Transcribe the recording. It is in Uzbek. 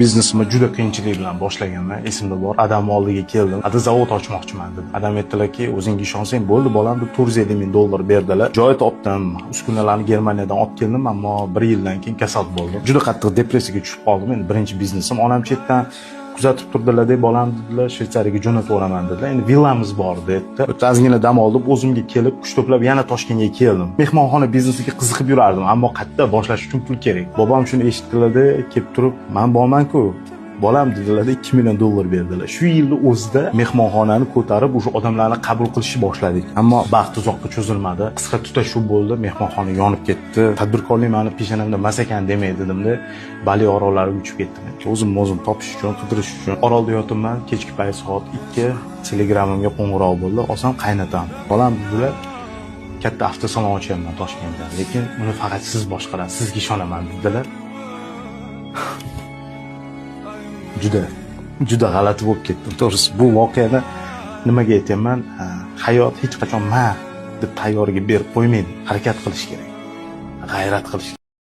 Biznesimni juda qiyinchilik bilan boshlaganman. Esimda bor. Adam oldiga keldim. Zavod ochmoqchiman dedim. Adam aytdilarki, o'zingga ishonsang bo'ldi, bolam deb $450,000 berdilar. Joy topdim. Uskunalarni Germaniyadan olib keldim, ammo 1 yildan keyin kasal bo'ldim. Juda qattiq depressiyaga tushib qoldim. Endi birinchi biznesim. Onam chetdan kuzatib turdilar-da, bolam dedilar, Shveysariyaga jo'natib yuboraman dedilar. Endi villamiz bor dedi. Ozgina dam olib, o'zimga kelib, kuch to'plab yana Toshkentga keldim. Mehmonxona biznesiga qiziqib yurardim, ammo qayerda boshlash uchun pul kerak. Bobom shuni eshitdilar-da, kelib turib, "Men borman-ku, bolam" dedilar-da, $2 million berdilar. Shu yilning o'zida mehmonxonani ko'tarib, o'sha odamlarni qabul qilishni boshladik. Ammo baxt uzoqqa cho'zilmadi. Qisqa tutashuv bo'ldi, mehmonxona yonib ketdi. Tadbirkorlik meni peshonamda emas ekan demay dedimda, Bali orollariga uchib ketdim. O'zim topish uchun, qidirish uchun orolda yotibman. Kechki payt soat 2 Telegramimga qo'ng'iroq bo'ldi. Olsam qaynatam. Bolam dedilar, katta avtosalon ochyapman Toshkentda, lekin uni faqat siz boshqarasiz, sizga ishonaman dedilar. Juda g'alati bo'lib ketdim. To'g'risi, bu voqeani nimaga aytayman? Hayot hech qachon men deb tayyorga berib qo'ymaydi. Harakat qilish kerak. G'ayrat qilish